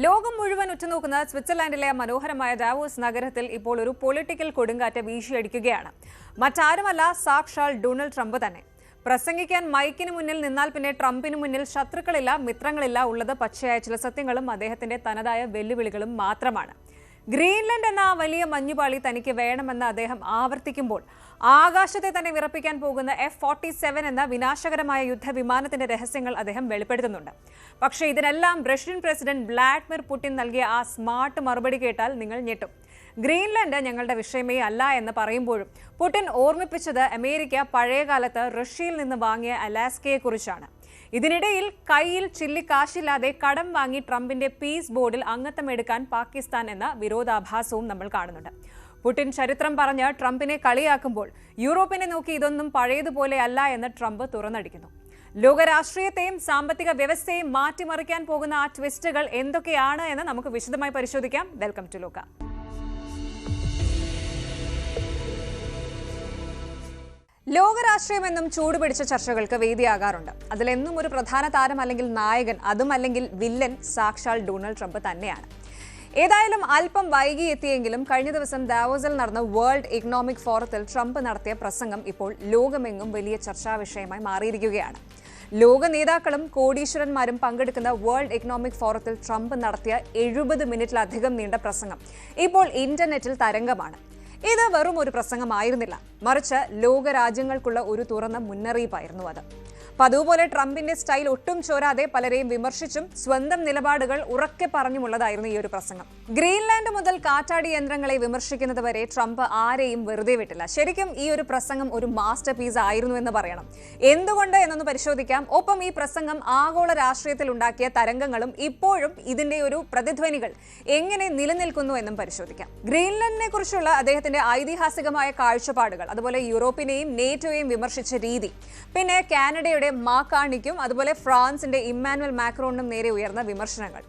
ലോകം മുഴുവൻ ഉറ്റുനോക്കുന്ന സ്വിറ്റ്സർലാൻഡിലെ മനോഹരമായ ഡാവോസ് നഗരത്തിൽ ഇപ്പോൾ ഒരു പൊളിറ്റിക്കൽ കൊടുങ്കാറ്റ് വീശിയടിക്കുകയാണ്. മറ്റാരുമല്ല, സാക്ഷാൽ ഡൊണാൾഡ് ട്രംപ് തന്നെ. പ്രസംഗിക്കാൻ മൈക്കിന് മുന്നിൽ നിന്നാൽ പിന്നെ ട്രംപിന് മുന്നിൽ ശത്രുക്കളില്ല, മിത്രങ്ങളില്ല. ഉള്ളത് പച്ചയായ ചില സത്യങ്ങളും അദ്ദേഹത്തിന്റെ തനതായ വെല്ലുവിളികളും മാത്രമാണ്. ഗ്രീൻലൻഡ് എന്ന വലിയ മഞ്ഞുപാളി തനിക്ക് വേണമെന്ന് അദ്ദേഹം ആവർത്തിക്കുമ്പോൾ ആകാശത്തെ തന്നെ വിറപ്പിക്കാൻ പോകുന്ന F-47 എന്ന വിനാശകരമായ യുദ്ധവിമാനത്തിന്റെ രഹസ്യങ്ങൾ അദ്ദേഹം വെളിപ്പെടുത്തുന്നുണ്ട്. പക്ഷേ ഇതിനെല്ലാം റഷ്യൻ പ്രസിഡന്റ് വ്ളാഡിമിർ പുടിൻ നൽകിയ ആ സ്മാർട്ട് മറുപടി കേട്ടാൽ നിങ്ങൾ ഞെട്ടും. ഗ്രീൻലൻഡ് ഞങ്ങളുടെ വിഷയമേ അല്ല എന്ന് പറയുമ്പോഴും പുടിൻ ഓർമ്മിപ്പിച്ചത് അമേരിക്ക പഴയകാലത്ത് റഷ്യയിൽ നിന്ന് വാങ്ങിയ അലാസ്കയെക്കുറിച്ചാണ്. ഇതിനിടയിൽ കയ്യിൽ ചില്ലിക്കാശില്ലാതെ കടം വാങ്ങി ട്രംപിന്റെ പീസ് ബോർഡിൽ അംഗത്വമെടുക്കാൻ പാകിസ്ഥാൻ എന്ന വിരോധാഭാസവും നമ്മൾ കാണുന്നുണ്ട്. പുടിൻ ചരിത്രം പറഞ്ഞ് ട്രംപിനെ കളിയാക്കുമ്പോൾ യൂറോപ്പിനെ നോക്കി ഇതൊന്നും പഴയതുപോലെ അല്ല എന്ന് ട്രംപ് തുറന്നടിക്കുന്നു. ലോകരാഷ്ട്രീയത്തെയും സാമ്പത്തിക വ്യവസ്ഥയെയും മാറ്റിമറിക്കാൻ പോകുന്ന ആ ട്വിസ്റ്റുകൾ എന്തൊക്കെയാണ് എന്ന് നമുക്ക് വിശദമായി പരിശോധിക്കാം. വെൽക്കം ടു ലോക. ലോകരാഷ്ട്രീയമെന്നും ചൂടുപിടിച്ച ചർച്ചകൾക്ക് വേദിയാകാറുണ്ട്. അതിലെന്നും ഒരു പ്രധാന താരം അല്ലെങ്കിൽ നായകൻ, അതും അല്ലെങ്കിൽ വില്ലൻ സാക്ഷാൽ ഡൊണാൾഡ് ട്രംപ് തന്നെയാണ്. ഏതായാലും അല്പം വൈകി എത്തിയെങ്കിലും കഴിഞ്ഞ ദിവസം ദാവോസിൽ നടന്ന വേൾഡ് ഇക്കണോമിക് ഫോറത്തിൽ ട്രംപ് നടത്തിയ പ്രസംഗം ഇപ്പോൾ ലോകമെങ്ങും വലിയ ചർച്ചാ വിഷയമായി മാറിയിരിക്കുകയാണ്. ലോക നേതാക്കളും കോടീശ്വരന്മാരും പങ്കെടുക്കുന്ന വേൾഡ് ഇക്കണോമിക് ഫോറത്തിൽ ട്രംപ് നടത്തിയ 70 മിനിറ്റിലധികം നീണ്ട പ്രസംഗം ഇപ്പോൾ ഇന്റർനെറ്റിൽ തരംഗമാണ്. ഇത് വെറും ഒരു പ്രസംഗമായിരുന്നില്ല, മറിച്ച് ലോകരാജ്യങ്ങൾക്കുള്ള ഒരു തുറന്ന മുന്നറിയിപ്പായിരുന്നു അത്. അതുപോലെ ട്രംപിന്റെ സ്റ്റൈൽ ഒട്ടും ചോരാതെ പലരെയും വിമർശിച്ചും സ്വന്തം നിലപാടുകൾ ഉറക്കെ പറഞ്ഞുമുള്ളതായിരുന്നു ഈ ഒരു പ്രസംഗം. ഗ്രീൻലാൻഡ് മുതൽ കാറ്റാടി യന്ത്രങ്ങളെ വിമർശിക്കുന്നത് വരെ ട്രംപ് ആരെയും വെറുതെ വിട്ടില്ല. ശരിക്കും ഈ ഒരു പ്രസംഗം ഒരു മാസ്റ്റർ പീസ് ആയിരുന്നു എന്ന് പറയണം. എന്തുകൊണ്ട് എന്നൊന്ന് പരിശോധിക്കാം. ഒപ്പം ഈ പ്രസംഗം ആഗോള രാഷ്ട്രീയത്തിൽ ഉണ്ടാക്കിയ തരംഗങ്ങളും ഇപ്പോഴും ഇതിന്റെ ഒരു പ്രതിധ്വനികൾ എങ്ങനെ നിലനിൽക്കുന്നു എന്നും പരിശോധിക്കാം. ഗ്രീൻലാൻഡിനെ കുറിച്ചുള്ള അദ്ദേഹത്തിന്റെ ഐതിഹാസികമായ കാഴ്ചപ്പാടുകൾ, അതുപോലെ യൂറോപ്പിനെയും നേറ്റോയെയും വിമർശിച്ച രീതി, പിന്നെ കാനഡയുടെ മാക്കാണിക്കും അതുപോലെ ഫ്രാൻസിന്റെ ഇമ്മാനുവൽ മാക്രോണിനും നേരെ ഉയർന്ന വിമർശനങ്ങൾ,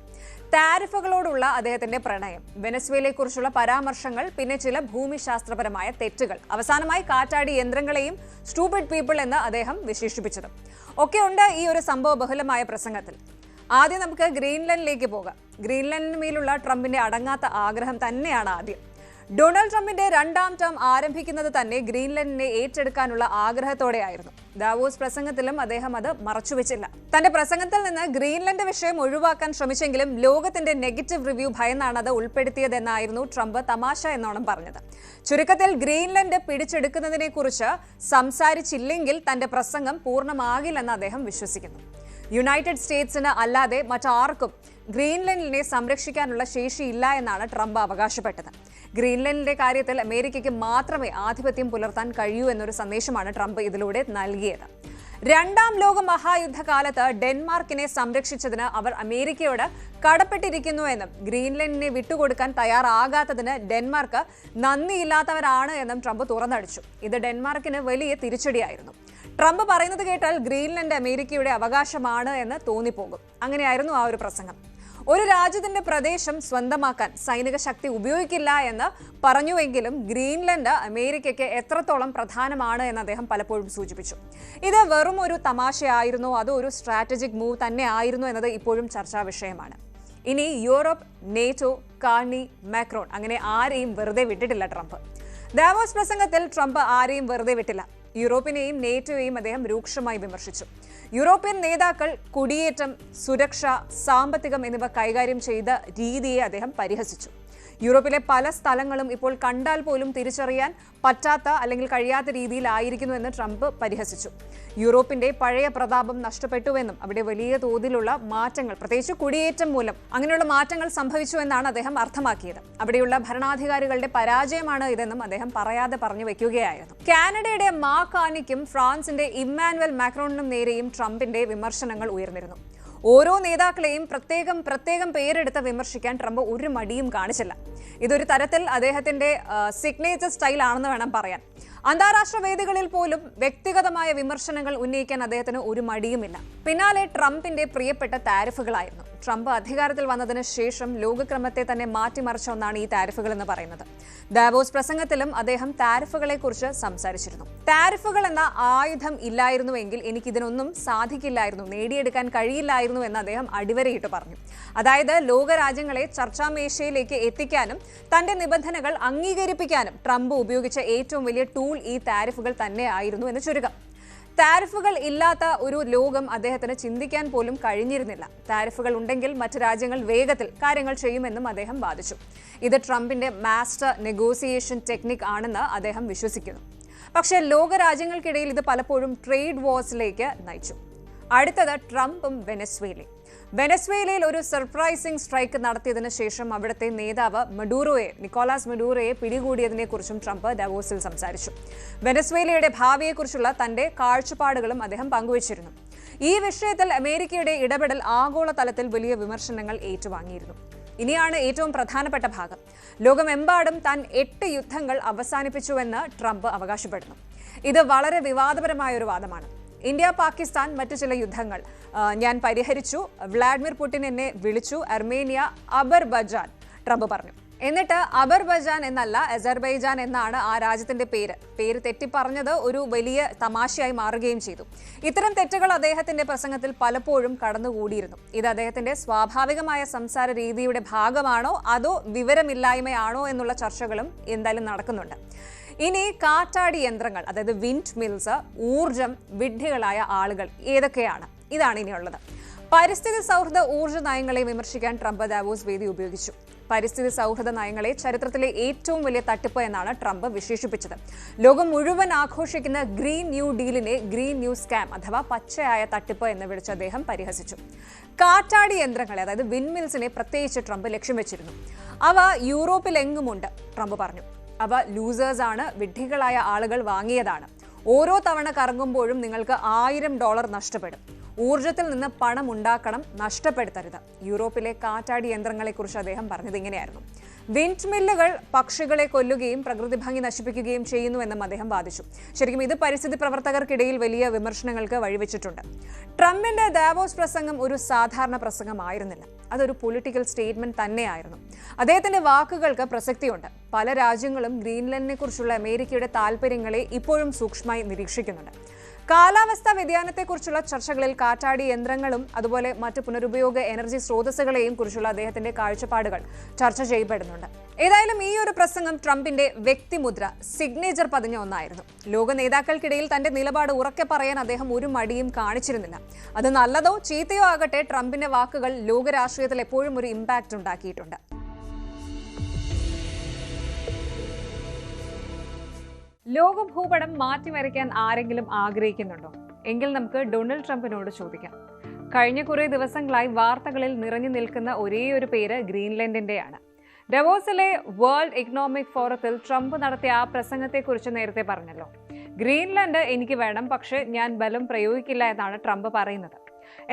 താരിഫുകളോടുള്ള അദ്ദേഹത്തിന്റെ പ്രണയം, വെനസ്വേലയെക്കുറിച്ചുള്ള പരാമർശങ്ങൾ, പിന്നെ ചില ഭൂമിശാസ്ത്രപരമായ തെറ്റുകൾ, അവസാനമായി കാറ്റാടി യന്ത്രങ്ങളെയും സ്റ്റൂപ്പിഡ് പീപ്പിൾ എന്ന് അദ്ദേഹം വിശേഷിപ്പിച്ചതും ഒക്കെ ഉണ്ട് ഈ ഒരു സംഭവ ബഹുലമായ പ്രസംഗത്തിൽ. ആദ്യം നമുക്ക് ഗ്രീൻലൻഡിലേക്ക് പോകാം. ഗ്രീൻലൻഡിനുമേലുള്ള ട്രംപിന്റെ അടങ്ങാത്ത ആഗ്രഹം തന്നെയാണ് ആദ്യം. ഡൊണാൾഡ് ട്രംപിന്റെ 2ാം ടേം ആരംഭിക്കുന്നത് തന്നെ ഗ്രീൻലൻഡിനെ ഏറ്റെടുക്കാനുള്ള ആഗ്രഹത്തോടെയായിരുന്നു. ദാവോസ് പ്രസംഗത്തിലും അദ്ദേഹം അത് മറച്ചുവെച്ചില്ല. തന്റെ പ്രസംഗത്തിൽ നിന്ന് ഗ്രീൻലൻഡ് വിഷയം ഒഴിവാക്കാൻ ശ്രമിച്ചെങ്കിലും ലോകത്തിന്റെ നെഗറ്റീവ് റിവ്യൂ ഭയന്നാണ് അത് ഉൾപ്പെടുത്തിയതെന്നായിരുന്നു ട്രംപ് തമാശ എന്നോണം പറഞ്ഞത്. ചുരുക്കത്തിൽ ഗ്രീൻലൻഡ് പിടിച്ചെടുക്കുന്നതിനെ കുറിച്ച് സംസാരിച്ചില്ലെങ്കിൽ തന്റെ പ്രസംഗം പൂർണ്ണമാകില്ലെന്ന് അദ്ദേഹം വിശ്വസിക്കുന്നു. യുണൈറ്റഡ് സ്റ്റേറ്റ്സിന് അല്ലാതെ മറ്റാർക്കും ഗ്രീൻലൻഡിനെ സംരക്ഷിക്കാനുള്ള ശേഷിയില്ല എന്നാണ് ട്രംപ് അവകാശപ്പെട്ടത്. ഗ്രീൻലൻഡിന്റെ കാര്യത്തിൽ അമേരിക്കയ്ക്ക് മാത്രമേ ആധിപത്യം പുലർത്താൻ കഴിയൂ എന്നൊരു സന്ദേശമാണ് ട്രംപ് ഇതിലൂടെ നൽകിയത്. 2ാം ലോക മഹായുദ്ധകാലത്ത് ഡെൻമാർക്കിനെ സംരക്ഷിച്ചതിന് അവർ അമേരിക്കയോട് കടപ്പെട്ടിരിക്കുന്നു എന്നും ഗ്രീൻലൻഡിനെ വിട്ടുകൊടുക്കാൻ തയ്യാറാകാത്തതിന് ഡെൻമാർക്ക് നന്ദിയില്ലാത്തവരാണ് എന്നും ട്രംപ് തുറന്നടിച്ചു. ഇത് ഡെൻമാർക്കിന് വലിയ തിരിച്ചടിയായിരുന്നു. ട്രംപ് പറയുന്നത് കേട്ടാൽ ഗ്രീൻലൻഡ് അമേരിക്കയുടെ അവകാശമാണ് എന്ന് തോന്നിപ്പോകും. അങ്ങനെയായിരുന്നു ആ ഒരു പ്രസംഗം. ഒരു രാജ്യത്തിന്റെ പ്രദേശം സ്വന്തമാക്കാൻ സൈനിക ശക്തി ഉപയോഗിക്കില്ല എന്ന് പറഞ്ഞുവെങ്കിലും ഗ്രീൻലൻഡ് അമേരിക്കയ്ക്ക് എത്രത്തോളം പ്രധാനമാണ് എന്ന് അദ്ദേഹം പലപ്പോഴും സൂചിപ്പിച്ചു. ഇത് വെറും ഒരു തമാശയായിരുന്നോ അതോ ഒരു സ്ട്രാറ്റജിക് മൂവ് തന്നെ ആയിരുന്നു എന്നത് ഇപ്പോഴും ചർച്ചാ വിഷയമാണ്. ഇനി യൂറോപ്പ്, നേറ്റോ, കാർണി, മാക്രോൺ, അങ്ങനെ ആരെയും വെറുതെ വിട്ടിട്ടില്ല ട്രംപ്. ദാവോസ് പ്രസംഗത്തിൽ ട്രംപ് ആരെയും വെറുതെ വിട്ടില്ല. യൂറോപ്പിനെയും നേറ്റോയെയും അദ്ദേഹം രൂക്ഷമായി വിമർശിച്ചു. യൂറോപ്യൻ നേതാക്കൾ കുടിയേറ്റം, സുരക്ഷ, സാമ്പത്തികം എന്നിവ കൈകാര്യം ചെയ്ത രീതിയെ അദ്ദേഹം പരിഹസിച്ചു. യൂറോപ്പിലെ പല സ്ഥലങ്ങളും ഇപ്പോൾ കണ്ടാൽ പോലും തിരിച്ചറിയാൻ പറ്റാത്ത അല്ലെങ്കിൽ കഴിയാത്ത രീതിയിലായിരിക്കുന്നു എന്ന് ട്രംപ് പരിഹസിച്ചു. യൂറോപ്പിന്റെ പഴയ പ്രതാപം നഷ്ടപ്പെട്ടുവെന്നും അവിടെ വലിയ തോതിലുള്ള മാറ്റങ്ങൾ, പ്രത്യേകിച്ച് കുടിയേറ്റം മൂലം അങ്ങനെയുള്ള മാറ്റങ്ങൾ സംഭവിച്ചു എന്നാണ് അദ്ദേഹം അർത്ഥമാക്കിയത്. അവിടെയുള്ള ഭരണാധികാരികളുടെ പരാജയമാണ് ഇതെന്നും അദ്ദേഹം പറയാതെ പറഞ്ഞു വെക്കുകയായിരുന്നു. കാനഡയുടെ മാക്കാണിക്കും ഫ്രാൻസിന്റെ ഇമ്മാനുവൽ മാക്രോണിനും നേരെയും ട്രംപിന്റെ വിമർശനങ്ങൾ ഉയർന്നിരുന്നു. ഓരോ നേതാക്കളെയും പ്രത്യേകം പേരെടുത്ത് വിമർശിക്കാൻ ട്രംപ് ഒരു മടിയും കാണിച്ചില്ല. ഇതൊരു തരത്തിൽ അദ്ദേഹത്തിന്റെ സിഗ്നേച്ചർ സ്റ്റൈൽ ആണെന്ന് വേണം പറയാൻ. അന്താരാഷ്ട്ര വേദികളിൽ പോലും വ്യക്തിഗതമായ വിമർശനങ്ങൾ ഉന്നയിക്കാൻ അദ്ദേഹത്തിന് ഒരു മടിയുമില്ല. പിന്നാലെ ട്രംപിന്റെ പ്രിയപ്പെട്ട താരിഫുകളായിരുന്നു. ട്രംപ് അധികാരത്തിൽ വന്നതിന് ശേഷം ലോകക്രമത്തെ തന്നെ മാറ്റിമറിച്ച ഒന്നാണ് ഈ താരിഫുകൾ എന്ന് പറയുന്നത്. ദാവോസ് പ്രസംഗത്തിലും അദ്ദേഹം താരിഫുകളെക്കുറിച്ച് സംസാരിച്ചിരുന്നു. താരിഫുകൾ എന്ന ആയുധം ഇല്ലായിരുന്നുവെങ്കിൽ എനിക്കിതിനൊന്നും സാധിക്കില്ലായിരുന്നു, നേടിയെടുക്കാൻ കഴിയില്ലായിരുന്നു എന്ന് അദ്ദേഹം അടിവരയിട്ട് പറഞ്ഞു. അതായത് ലോകരാജ്യങ്ങളെ ചർച്ചാമേശയിലേക്ക് എത്തിക്കാനും തന്റെ നിബന്ധനകൾ അംഗീകരിപ്പിക്കാനും ട്രംപ് ഉപയോഗിച്ച ഏറ്റവും വലിയ ടൂൾ ഈ താരിഫുകൾ തന്നെയായിരുന്നു എന്ന് ചുരുക്കം. താരിഫുകൾ ഇല്ലാത്ത ഒരു ലോകം അദ്ദേഹത്തിന് ചിന്തിക്കാൻ പോലും കഴിഞ്ഞിരുന്നില്ല. താരിഫുകൾ ഉണ്ടെങ്കിൽ മറ്റ് രാജ്യങ്ങൾ വേഗത്തിൽ കാര്യങ്ങൾ ചെയ്യുമെന്നും അദ്ദേഹം വാദിച്ചു. ഇത് ട്രംപിന്റെ മാസ്റ്റർ നെഗോസിയേഷൻ ടെക്നിക് ആണെന്ന് അദ്ദേഹം വിശ്വസിക്കുന്നു. പക്ഷേ ലോകരാജ്യങ്ങൾക്കിടയിൽ ഇത് പലപ്പോഴും ട്രേഡ് വാർസിലേക്ക് നയിച്ചു. അടുത്തത് ട്രംപും വെനസ്വേലയും. വെനസ്വേലയിൽ ഒരു സർപ്രൈസിംഗ് സ്ട്രൈക്ക് നടത്തിയതിനു ശേഷം അവിടുത്തെ നേതാവ് നിക്കോളാസ് മഡൂറോയെ പിടികൂടിയതിനെക്കുറിച്ചും ട്രംപ് ദാവോസിൽ സംസാരിച്ചു. വെനസ്വേലയുടെ ഭാവിയെക്കുറിച്ചുള്ള തന്റെ കാഴ്ചപ്പാടുകളും അദ്ദേഹം പങ്കുവച്ചിരുന്നു. ഈ വിഷയത്തിൽ അമേരിക്കയുടെ ഇടപെടൽ ആഗോളതലത്തിൽ വലിയ വിമർശനങ്ങൾ ഏറ്റുവാങ്ങിയിരുന്നു. ഇനിയാണ് ഏറ്റവും പ്രധാനപ്പെട്ട ഭാഗം. ലോകമെമ്പാടും താൻ 8 യുദ്ധങ്ങൾ അവസാനിപ്പിച്ചുവെന്ന് ട്രംപ് അവകാശപ്പെടുന്നു. ഇത് വളരെ വിവാദപരമായ ഒരു വാദമാണ്. ഇന്ത്യ, പാകിസ്ഥാൻ, മറ്റു ചില യുദ്ധങ്ങൾ ഞാൻ പരിഹരിച്ചു, വ്ളാഡിമിർ പുടിൻ എന്നെ വിളിച്ചു, അർമേനിയ, അബർബജാൻ, ട്രംപ് പറഞ്ഞു. എന്നിട്ട് അബർബജാൻ എന്നല്ല അസർബൈജാൻ എന്നാണ് ആ രാജ്യത്തിന്റെ പേര് തെറ്റിപ്പറഞ്ഞത് ഒരു വലിയ തമാശയായി മാറുകയും ചെയ്തു. ഇത്തരം തെറ്റുകൾ അദ്ദേഹത്തിന്റെ പ്രസംഗത്തിൽ പലപ്പോഴും കടന്നുകൂടിയിരുന്നു. ഇത് അദ്ദേഹത്തിന്റെ സ്വാഭാവികമായ സംസാര രീതിയുടെ ഭാഗമാണോ അതോ വിവരമില്ലായ്മയാണോ എന്നുള്ള ചർച്ചകളും എന്തായാലും നടക്കുന്നുണ്ട്. ഇനി കാറ്റാടി യന്ത്രങ്ങൾ, അതായത് വിൻഡ് മിൽസ്, ഊർജം, വിഡ്ഢികളായ ആളുകൾ ഏതൊക്കെയാണ്? ഇതാണ് ഇനിയുള്ളത്. പരിസ്ഥിതി സൗഹൃദ ഊർജ്ജ നയങ്ങളെ വിമർശിക്കാൻ ട്രംപ് ദാവോസ് വേദി ഉപയോഗിച്ചു. പരിസ്ഥിതി സൗഹൃദ നയങ്ങളെ ചരിത്രത്തിലെ ഏറ്റവും വലിയ തട്ടിപ്പ് എന്നാണ് ട്രംപ് വിശേഷിപ്പിച്ചത്. ലോകം മുഴുവൻ ആഘോഷിക്കുന്ന ഗ്രീൻ ന്യൂ ഡീലിനെ ഗ്രീൻ ന്യൂ സ്കാം അഥവാ പച്ചയായ തട്ടിപ്പ് എന്ന് വിളിച്ച് അദ്ദേഹം പരിഹസിച്ചു. കാറ്റാടി യന്ത്രങ്ങളെ, അതായത് വിൻഡ് മിൽസിനെ പ്രത്യേകിച്ച് ട്രംപ് ലക്ഷ്യം വെച്ചിരുന്നു. അവ യൂറോപ്പിലെങ്ങുമുണ്ട്, ട്രംപ് പറഞ്ഞു. അവ ലൂസേഴ്സ് ആണ്, വിഡ്ഢികളായ ആളുകൾ വാങ്ങിയതാണ്. ഓരോ തവണ കറങ്ങുമ്പോഴും നിങ്ങൾക്ക് $1000 നഷ്ടപ്പെടും. ഊർജത്തിൽ നിന്ന് പണം ഉണ്ടാക്കണം, നഷ്ടപ്പെടുത്തരുത്. യൂറോപ്പിലെ കാറ്റാടി യന്ത്രങ്ങളെക്കുറിച്ച് അദ്ദേഹം പറഞ്ഞത് ഇങ്ങനെയായിരുന്നു. വിൻഡ് മില്ലുകൾ പക്ഷികളെ കൊല്ലുകയും പ്രകൃതി ഭംഗി നശിപ്പിക്കുകയും ചെയ്യുന്നുവെന്നും അദ്ദേഹം വാദിച്ചു. ശരിക്കും ഇത് പരിസ്ഥിതി പ്രവർത്തകർക്കിടയിൽ വലിയ വിമർശനങ്ങൾക്ക് വഴിവെച്ചിട്ടുണ്ട്. ട്രംപിന്റെ ദാവോസ് പ്രസംഗം ഒരു സാധാരണ പ്രസംഗമായിരുന്നില്ല. അതൊരു പൊളിറ്റിക്കൽ സ്റ്റേറ്റ്മെന്റ് തന്നെയായിരുന്നു. അദ്ദേഹത്തിന്റെ വാക്കുകൾക്ക് പ്രസക്തിയുണ്ട്. പല രാജ്യങ്ങളും ഗ്രീൻലൻഡിനെ കുറിച്ചുള്ള അമേരിക്കയുടെ താൽപര്യങ്ങളെ ഇപ്പോഴും സൂക്ഷ്മമായി നിരീക്ഷിക്കുന്നുണ്ട്. കാലാവസ്ഥാ വ്യതിയാനത്തെക്കുറിച്ചുള്ള ചർച്ചകളിൽ കാറ്റാടി യന്ത്രങ്ങളും അതുപോലെ മറ്റ് പുനരുപയോഗ എനർജി സ്രോതസ്സുകളെയും കുറിച്ചുള്ള അദ്ദേഹത്തിന്റെ കാഴ്ചപ്പാടുകൾ ചർച്ച ചെയ്യപ്പെടുന്നുണ്ട്. ഏതായാലും ഈ ഒരു പ്രസംഗം ട്രംപിന്റെ വ്യക്തിമുദ്ര, സിഗ്നേച്ചർ പതിഞ്ഞ ഒന്നായിരുന്നു. ലോക നേതാക്കൾക്കിടയിൽ തന്റെ നിലപാട് ഉറക്കെ പറയാൻ അദ്ദേഹം ഒരു മടിയും കാണിച്ചിരുന്നില്ല. അത് നല്ലതോ ചീത്തയോ ആകട്ടെ, ട്രംപിന്റെ വാക്കുകൾ ലോകരാഷ്ട്രീയത്തിൽ എപ്പോഴും ഒരു ഇമ്പാക്റ്റ് ഉണ്ടാക്കിയിട്ടുണ്ട്. ലോക ഭൂപടം മാറ്റിമറിക്കാൻ ആരെങ്കിലും ആഗ്രഹിക്കുന്നുണ്ടോ? എങ്കിൽ നമുക്ക് ഡൊണാൾഡ് ട്രംപിനോട് ചോദിക്കാം. കഴിഞ്ഞ കുറേ ദിവസങ്ങളായി വാർത്തകളിൽ നിറഞ്ഞു നിൽക്കുന്ന ഒരേയൊരു പേര് ഗ്രീൻലൻഡിന്റെയാണ്. ഡവോസിലെ വേൾഡ് ഇക്കണോമിക് ഫോറത്തിൽ ട്രംപ് നടത്തിയ ആ പ്രസംഗത്തെക്കുറിച്ച് നേരത്തെ പറഞ്ഞല്ലോ. ഗ്രീൻലൻഡ് എനിക്ക് വേണം, പക്ഷേ ഞാൻ ബലം പ്രയോഗിക്കില്ല എന്നാണ് ട്രംപ് പറയുന്നത്.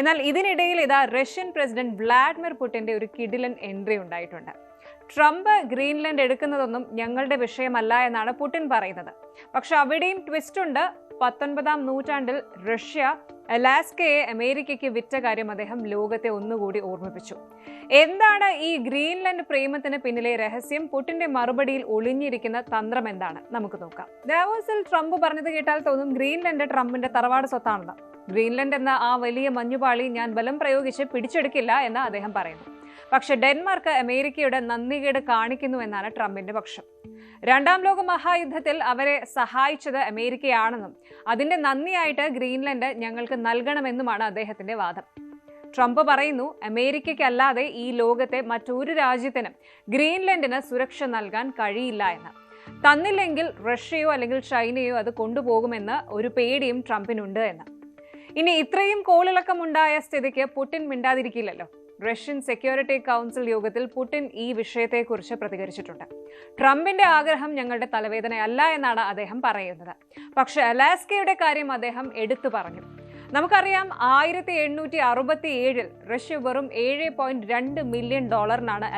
എന്നാൽ ഇതിനിടയിൽ ഇതാ റഷ്യൻ പ്രസിഡന്റ് വ്ളാഡിമിർ പുടിന്റെ ഒരു കിടിലൻ എൻട്രി ഉണ്ടായിട്ടുണ്ട്. ട്രംപ് ഗ്രീൻലൻഡ് എടുക്കുന്നതൊന്നും ഞങ്ങളുടെ വിഷയമല്ല എന്നാണ് പുടിൻ പറയുന്നത്. പക്ഷെ അവിടെയും ട്വിസ്റ്റ് ഉണ്ട്. 19ാം നൂറ്റാണ്ടിൽ റഷ്യ അലാസ്കയെ അമേരിക്കയ്ക്ക് വിറ്റ കാര്യം അദ്ദേഹം ലോകത്തെ ഒന്നുകൂടി ഓർമ്മിപ്പിച്ചു. എന്താണ് ഈ ഗ്രീൻലൻഡ് പ്രേമത്തിന് പിന്നിലെ രഹസ്യം? പുടിന്റെ മറുപടിയിൽ ഒളിഞ്ഞിരിക്കുന്ന തന്ത്രം എന്താണ്? നമുക്ക് നോക്കാം. ദാവോസിൽ ട്രംപ് പറഞ്ഞത് കേട്ടാൽ തോന്നും ഗ്രീൻലൻഡ് ട്രംപിന്റെ തറവാട് സ്വത്താണെന്ന്. ഗ്രീൻലൻഡ് എന്ന ആ വലിയ മഞ്ഞുപാളി ഞാൻ ബലം പ്രയോഗിച്ച് പിടിച്ചെടുക്കില്ല എന്ന് അദ്ദേഹം പറയുന്നു. പക്ഷെ ഡെൻമാർക്ക് അമേരിക്കയുടെ നന്ദികേട് കാണിക്കുന്നു എന്നാണ് ട്രംപിന്റെ പക്ഷം. 2ാം ലോക മഹായുദ്ധത്തിൽ അവരെ സഹായിച്ചത് അമേരിക്കയാണെന്നും അതിന്റെ നന്ദിയായിട്ട് ഗ്രീൻലൻഡ് ഞങ്ങൾക്ക് നൽകണമെന്നുമാണ് അദ്ദേഹത്തിന്റെ വാദം. ട്രംപ് പറയുന്നു, അമേരിക്കയ്ക്കല്ലാതെ ഈ ലോകത്തെ മറ്റൊരു രാജ്യത്തിനും ഗ്രീൻലൻഡിന് സുരക്ഷ നൽകാൻ കഴിയില്ല എന്ന്. തന്നില്ലെങ്കിൽ റഷ്യയോ അല്ലെങ്കിൽ ചൈനയോ അത് കൊണ്ടുപോകുമെന്ന് ഒരു പേടിയും ട്രംപിനുണ്ട് എന്ന്. ഇനി ഇത്രയും കോളിളക്കമുണ്ടായ സ്ഥിതിക്ക് പുടിൻ മിണ്ടാതിരിക്കില്ലല്ലോ. റഷ്യൻ സെക്യൂരിറ്റി കൗൺസിൽ യോഗത്തിൽ പുടിൻ ഈ വിഷയത്തെക്കുറിച്ച് പ്രതികരിച്ചിട്ടുണ്ട്. ട്രംപിന്റെ ആഗ്രഹം ഞങ്ങളുടെ തലവേദനയല്ല എന്നാണ് അദ്ദേഹം പറയുന്നത്. പക്ഷെ അലാസ്കയുടെ കാര്യം അദ്ദേഹം എടുത്തു പറഞ്ഞു. നമുക്കറിയാം 1867 റഷ്യ വെറും $7.2 മില്യൺ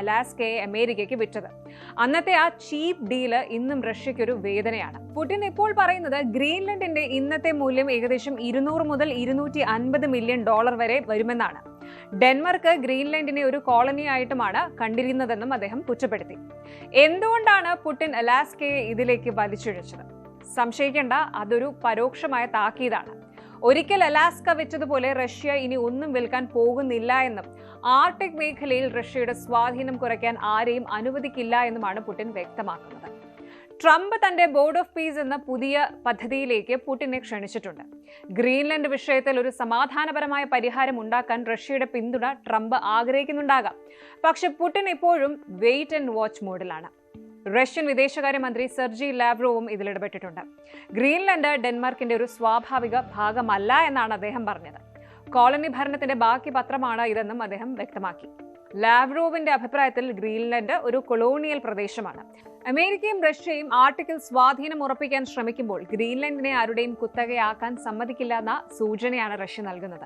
അലാസ്കയെ അമേരിക്കയ്ക്ക് വിറ്റത്. അന്നത്തെ ആ ചീപ്പ് ഡീല് ഇന്നും റഷ്യയ്ക്കൊരു വേദനയാണ്. പുടിൻ ഇപ്പോൾ പറയുന്നത് ഗ്രീൻലൻഡിന്റെ ഇന്നത്തെ മൂല്യം ഏകദേശം 200 മുതൽ 250 മില്യൺ വരെ വരുമെന്നാണ്. ഡെൻമാർക്ക് ഗ്രീൻലൻഡിനെ ഒരു കോളനി ആയിട്ടുമാണ് കണ്ടിരുന്നതെന്നും അദ്ദേഹം കുറ്റപ്പെടുത്തി. എന്തുകൊണ്ടാണ് പുടിൻ അലാസ്കയെ ഇതിലേക്ക് വലിച്ചിഴച്ചത്? സംശയിക്കേണ്ട, അതൊരു പരോക്ഷമായ താക്കീതാണ്. ഒരിക്കൽ അലാസ്ക വെച്ചതുപോലെ റഷ്യ ഇനി ഒന്നും വിൽക്കാൻ പോകുന്നില്ല എന്നും ആർട്ടിക് മേഖലയിൽ റഷ്യയുടെ സ്വാധീനം കുറയ്ക്കാൻ ആരെയും അനുവദിക്കില്ല എന്നുമാണ് പുടിൻ വ്യക്തമാക്കുന്നത്. ട്രംപ് തന്റെ ബോർഡ് ഓഫ് പീസ് എന്ന പുതിയ പദ്ധതിയിലേക്ക് പുടിനെ ക്ഷണിച്ചിട്ടുണ്ട്. ഗ്രീൻലൻഡ് വിഷയത്തിൽ ഒരു സമാധാനപരമായ പരിഹാരം ഉണ്ടാക്കാൻ റഷ്യയുടെ പിന്തുണ ട്രംപ് ആഗ്രഹിക്കുന്നുണ്ടാകാം. പക്ഷെ പുടിൻ ഇപ്പോഴും വെയിറ്റ് ആൻഡ് വാച്ച് മോഡിലാണ്. റഷ്യൻ വിദേശകാര്യമന്ത്രി സെർജി ലാവ്റോവും ഇതിലിടപെട്ടിട്ടുണ്ട്. ഗ്രീൻലൻഡ് ഡെൻമാർക്കിന്റെ ഒരു സ്വാഭാവിക ഭാഗമല്ല എന്നാണ് അദ്ദേഹം പറഞ്ഞത്. കോളനി ഭരണത്തിന്റെ ബാക്കി പത്രമാണ് ഇതെന്നും അദ്ദേഹം വ്യക്തമാക്കി. ലാവ്റോവിന്റെ അഭിപ്രായത്തിൽ ഗ്രീൻലൻഡ് ഒരു കൊളോണിയൽ പ്രദേശമാണ്. അമേരിക്കയും റഷ്യയും ആർട്ടിക്കിൽ സ്വാധീനം ഉറപ്പിക്കാൻ ശ്രമിക്കുമ്പോൾ ഗ്രീൻലൻഡിനെ ആരുടെയും കുത്തകയാക്കാൻ സമ്മതിക്കില്ല എന്ന സൂചനയാണ് റഷ്യ നൽകുന്നത്.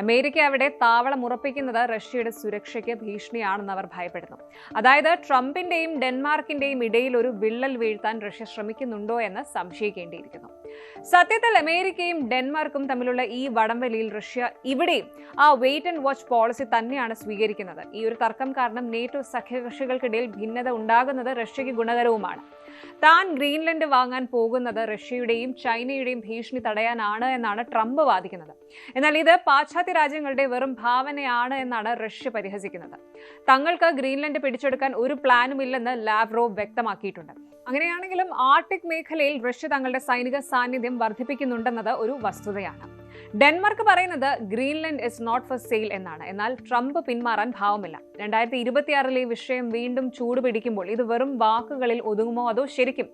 അമേരിക്ക അവിടെ താവളം ഉറപ്പിക്കുന്നത് റഷ്യയുടെ സുരക്ഷയ്ക്ക് ഭീഷണിയാണെന്ന് അവർ ഭയപ്പെടുന്നു. അതായത് ട്രംപിന്റെയും ഡെൻമാർക്കിന്റെയും ഇടയിൽ ഒരു വിള്ളൽ വീഴ്ത്താൻ റഷ്യ ശ്രമിക്കുന്നുണ്ടോ എന്ന് സംശയിക്കേണ്ടിയിരിക്കുന്നു. സത്യത്തിൽ അമേരിക്കയും ഡെൻമാർക്കും തമ്മിലുള്ള ഈ വടംവലിയിൽ റഷ്യ ഇവിടെയും ആ വെയിറ്റ് ആൻഡ് വാച്ച് പോളിസി തന്നെയാണ് സ്വീകരിക്കുന്നത്. ഈ ഒരു തർക്കം കാരണം നേറ്റോ സഖ്യകക്ഷികൾക്കിടയിൽ ഭിന്നത ഉണ്ടാകുന്നത് റഷ്യയ്ക്ക് ഗുണകരവുമാണ്. താൻ ഗ്രീൻലൻഡ് വാങ്ങാൻ പോകുന്നത് റഷ്യയുടെയും ചൈനയുടെയും ഭീഷണി തടയാനാണ് എന്നാണ് ട്രംപ് വാദിക്കുന്നത്. എന്നാൽ ഇത് പാശ്ചാത്യ രാജ്യങ്ങളുടെ വെറും ഭാവനയാണ് എന്നാണ് റഷ്യ പരിഹസിക്കുന്നത്. തങ്ങൾക്ക് ഗ്രീൻലൻഡ് പിടിച്ചെടുക്കാൻ ഒരു പ്ലാനും ഇല്ലെന്ന് ലാവ്റോവ് വ്യക്തമാക്കിയിട്ടുണ്ട്. അങ്ങനെയാണെങ്കിലും ആർട്ടിക് മേഖലയിൽ റഷ്യ തങ്ങളുടെ സൈനിക സാന്നിധ്യം വർദ്ധിപ്പിക്കുന്നുണ്ടെന്നത് ഒരു വസ്തുതയാണ്. ഡെൻമാർക്ക് പറയുന്നത് Greenland is not for sale എന്നാണ്. എന്നാൽ ട്രംപ് പിന്മാറാൻ ഭാവമില്ല. 2026 വിഷയം വീണ്ടും ചൂടുപിടിക്കുമ്പോൾ ഇത് വെറും വാക്കുകളിൽ ഒതുങ്ങുമോ അതോ ശരിക്കും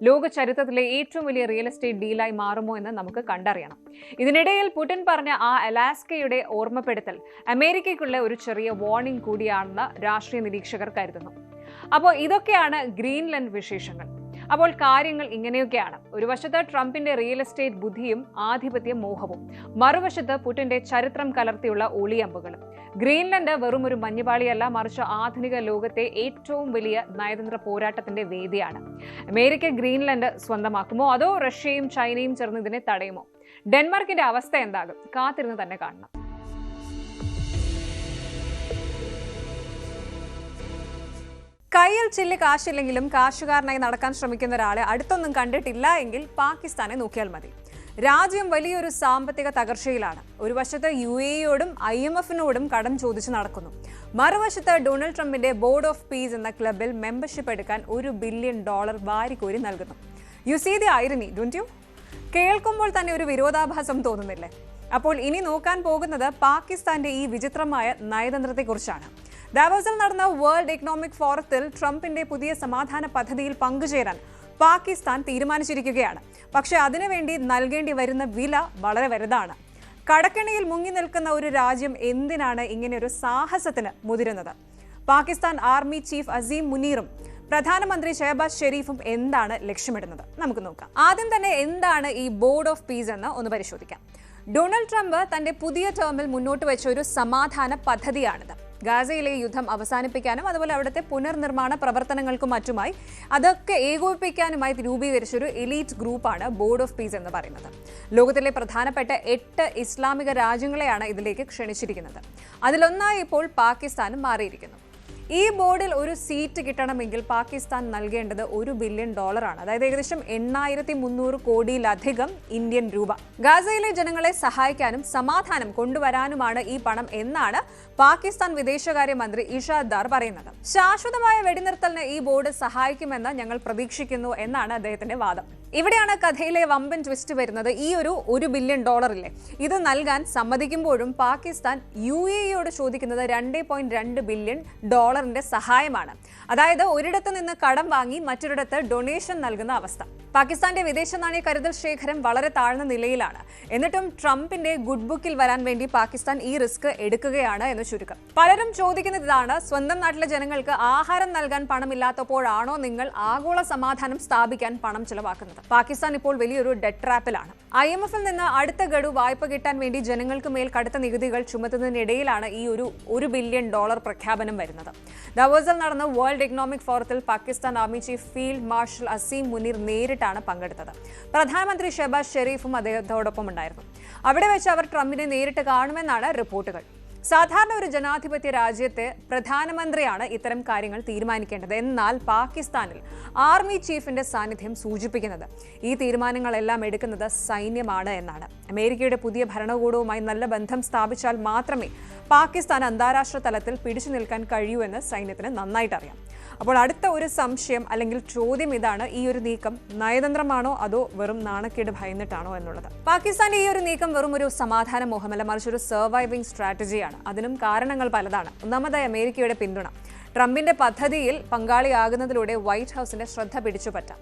ലോക ചരിത്രത്തിലെ ഏറ്റവും വലിയ റിയൽ എസ്റ്റേറ്റ് ഡീലായി മാറുമോ എന്ന് നമുക്ക് കണ്ടറിയണം. ഇതിനിടയിൽ പുടിൻ പറഞ്ഞ ആ അലാസ്കയുടെ ഓർമ്മപ്പെടുത്തൽ അമേരിക്കയ്ക്കുള്ള ഒരു ചെറിയ വാർണിംഗ് കൂടിയാണെന്ന് രാഷ്ട്രീയ നിരീക്ഷകർ കരുതുന്നു. അപ്പോൾ ഇതൊക്കെയാണ് ഗ്രീൻലൻഡ് വിശേഷങ്ങൾ. അപ്പോൾ കാര്യങ്ങൾ ഇങ്ങനെയൊക്കെയാണ്. ഒരു വശത്ത് ട്രംപിന്റെ റിയൽ എസ്റ്റേറ്റ് ബുദ്ധിയും ആധിപത്യ മോഹവും, മറുവശത്ത് പുടിന്റെ ചരിത്രം കലർത്തിയുള്ള ഒളിയമ്പുകളും. ഗ്രീൻലൻഡ് വെറും ഒരു മഞ്ഞുപാളിയല്ല, മറിച്ച് ആധുനിക ലോകത്തെ ഏറ്റവും വലിയ നയതന്ത്ര പോരാട്ടത്തിന്റെ വേദിയാണ്. അമേരിക്ക ഗ്രീൻലൻഡ് സ്വന്തമാക്കുമോ അതോ റഷ്യയും ചൈനയും ചേർന്ന് ഇതിനെ തടയുമോ? ഡെൻമാർക്കിന്റെ അവസ്ഥ എന്താകും? കാത്തിരുന്ന് തന്നെ കാണണം. കയ്യിൽ ചില്ലി കാശില്ലെങ്കിലും കാശുകാരനായി നടക്കാൻ ശ്രമിക്കുന്ന ഒരാളെ അടുത്തൊന്നും കണ്ടിട്ടില്ല എങ്കിൽ പാകിസ്ഥാനെ നോക്കിയാൽ മതി. രാജ്യം വലിയൊരു സാമ്പത്തിക തകർച്ചയിലാണ്. ഒരു വശത്ത് UAEയോടും IMFനോടും കടം ചോദിച്ചു നടക്കുന്നു. മറുവശത്ത് ഡൊണാൾഡ് ട്രംപിന്റെ ബോർഡ് ഓഫ് പീസ് എന്ന ക്ലബിൽ മെമ്പർഷിപ്പ് എടുക്കാൻ $1 ബില്യൺ വാരിക്കോരി നൽകുന്നു. You see the irony, don't you? കേൾക്കുമ്പോൾ തന്നെ ഒരു വിരോധാഭാസം തോന്നുന്നില്ലേ? അപ്പോൾ ഇനി നോക്കാൻ പോകുന്നത് പാകിസ്ഥാന്റെ ഈ വിചിത്രമായ നയതന്ത്രത്തെക്കുറിച്ചാണ്. ദാവോസിൽ നടന്ന വേൾഡ് എക്കണോമിക് ഫോറത്തിൽ ട്രംപിന്റെ പുതിയ സമാധാന പദ്ധതിയിൽ പങ്കുചേരാൻ പാകിസ്ഥാൻ തീരുമാനിച്ചിരിക്കുകയാണ്. പക്ഷേ അതിനുവേണ്ടി നൽകേണ്ടി വരുന്ന വില വളരെ വലുതാണ്. കടക്കെണിയിൽ മുങ്ങി നിൽക്കുന്ന ഒരു രാജ്യം എന്തിനാണ് ഇങ്ങനെയൊരു സാഹസത്തിന് മുതിരുന്നത്? പാകിസ്ഥാൻ ആർമി ചീഫ് അസീം മുനീറും പ്രധാനമന്ത്രി ഷഹബാസ് ഷെരീഫും എന്താണ് ലക്ഷ്യമിടുന്നത്? നമുക്ക് നോക്കാം. ആദ്യം തന്നെ എന്താണ് ഈ ബോർഡ് ഓഫ് പീസ് എന്ന് ഒന്ന് പരിശോധിക്കാം. ഡൊണാൾഡ് ട്രംപ് തന്റെ പുതിയ ടേമിൽ മുന്നോട്ട് വെച്ച ഒരു സമാധാന പദ്ധതിയാണിത്. ഗാസയിലെ യുദ്ധം അവസാനിപ്പിക്കാനും അതുപോലെ അവിടുത്തെ പുനർനിർമ്മാണ പ്രവർത്തനങ്ങൾക്കും മറ്റുമായി അതൊക്കെ ഏകോപിപ്പിക്കാനുമായി രൂപീകരിച്ചൊരു എലീറ്റ് ഗ്രൂപ്പാണ് ബോർഡ് ഓഫ് പീസ് എന്ന് പറയുന്നത്. ലോകത്തിലെ പ്രധാനപ്പെട്ട 8 ഇസ്ലാമിക രാജ്യങ്ങളെയാണ് ഇതിലേക്ക് ക്ഷണിച്ചിരിക്കുന്നത്. അതിലൊന്നായി ഇപ്പോൾ പാകിസ്ഥാനും മാറിയിരിക്കുന്നു. ഈ ബോർഡിൽ ഒരു സീറ്റ് കിട്ടണമെങ്കിൽ പാകിസ്ഥാൻ നൽകേണ്ടത് $1 ബില്യൺ ആണ്. അതായത് ഏകദേശം 8300 കോടിയിലധികം ഇന്ത്യൻ രൂപ. ഗാസയിലെ ജനങ്ങളെ സഹായിക്കാനും സമാധാനം കൊണ്ടുവരാനുമാണ് ഈ പണം എന്നാണ് പാകിസ്ഥാൻ വിദേശകാര്യമന്ത്രി ഇഷാദ് ദാർ പറയുന്നത്. ശാശ്വതമായ വെടിനിർത്തലിന് ഈ ബോർഡ് സഹായിക്കുമെന്ന് ഞങ്ങൾ പ്രതീക്ഷിക്കുന്നു എന്നാണ് അദ്ദേഹത്തിന്റെ വാദം. ഇവിടെയാണ് കഥയിലെ വമ്പൻ ട്വിസ്റ്റ് വരുന്നത്. ഈ $1 ബില്യൺ ഇല്ലേ, ഇത് നൽകാൻ സമ്മതിക്കുമ്പോഴും പാകിസ്ഥാൻ UAEയോട് ചോദിക്കുന്നത് $2.2 ബില്യൺ സഹായമാണ്. അതായത് ഒരിടത്ത് നിന്ന് കടം വാങ്ങി മറ്റൊരിടത്ത് ഡൊണേഷൻ നൽകുന്ന അവസ്ഥ. പാകിസ്ഥാന്റെ വിദേശ നാണ്യ കരുതൽ ശേഖരം വളരെ താഴ്ന്ന നിലയിലാണ്. എന്നിട്ടും ട്രംപിന്റെ ഗുഡ് ബുക്കിൽ വരാൻ വേണ്ടി പാകിസ്ഥാൻ ഈ റിസ്ക് എടുക്കുകയാണ് എന്ന് ചുരുക്കം. പലരും ചോദിക്കുന്നത് ഇതാണ്: സ്വന്തം നാട്ടിലെ ജനങ്ങൾക്ക് ആഹാരം നൽകാൻ പണമില്ലാത്തപ്പോഴാണോ നിങ്ങൾ ആഗോള സമാധാനം സ്ഥാപിക്കാൻ പണം ചെലവാക്കുന്നത്? പാകിസ്ഥാൻ ഇപ്പോൾ വലിയൊരു ഡെറ്റ് ട്രാപ്പിലാണ്. IMF-ൽ നിന്ന് അടുത്ത ഗഡു വായ്പ കിട്ടാൻ വേണ്ടി ജനങ്ങൾക്ക് മേൽ കടുത്ത നികുതികൾ ചുമത്തുന്നതിനിടയിലാണ് ഈ $1 ബില്യൺ പ്രഖ്യാപനം വരുന്നത്. ദാവോസിൽ നടന്ന വേൾഡ് എക്കണോമിക് ഫോറത്തിൽ Pakistan army chief field marshal Asim Munir നേരിട്ടാണ് പങ്കെടുത്തത്. പ്രധാനമന്ത്രി ഷെഹബാസ് ഷെരീഫും അദ്ദേഹത്തോടൊപ്പം ഉണ്ടായിരുന്നു. അവിടെ വെച്ച് അവർ ട്രംപിനെ നേരിട്ട് കാണുമെന്നാണ് റിപ്പോർട്ടുകൾ. സാധാരണ ഒരു ജനാധിപത്യ രാജ്യത്തെ പ്രധാനമന്ത്രിയാണ് ഇത്തരം കാര്യങ്ങൾ തീരുമാനിക്കേണ്ടത്. എന്നാൽ പാകിസ്ഥാനിൽ ആർമി ചീഫിന്റെ സാന്നിധ്യം സൂചിപ്പിക്കുന്നത് ഈ തീരുമാനങ്ങളെല്ലാം എടുക്കുന്നത് സൈന്യമാണ് എന്നാണ്. അമേരിക്കയുടെ പുതിയ ഭരണകൂടവുമായി നല്ല ബന്ധം സ്ഥാപിച്ചാൽ മാത്രമേ പാകിസ്ഥാൻ അന്താരാഷ്ട്ര തലത്തിൽ പിടിച്ചു നിൽക്കാൻ കഴിയൂ എന്ന് സൈന്യത്തിന് നന്നായിട്ട് അറിയാം. അപ്പോൾ അടുത്ത ഒരു സംശയം അല്ലെങ്കിൽ ചോദ്യം ഇതാണ്: ഈ ഒരു നീക്കം നയതന്ത്രമാണോ അതോ വെറും നാണക്കേട് ഭയന്നിട്ടാണോ എന്നുള്ളത്. പാകിസ്ഥാന്റെ ഈ ഒരു നീക്കം വെറും ഒരു സമാധാന മോഹമല്ല, മറിച്ച് ഒരു സർവൈവിംഗ് സ്ട്രാറ്റജിയാണ്. അതിനും കാരണങ്ങൾ പലതാണ്. ഒന്നാമതായി അമേരിക്കയുടെ പിന്തുണ. ട്രംപിന്റെ പദ്ധതിയിൽ പങ്കാളിയാകുന്നതിലൂടെ വൈറ്റ് ഹൗസിന്റെ ശ്രദ്ധ പിടിച്ചുപറ്റാം.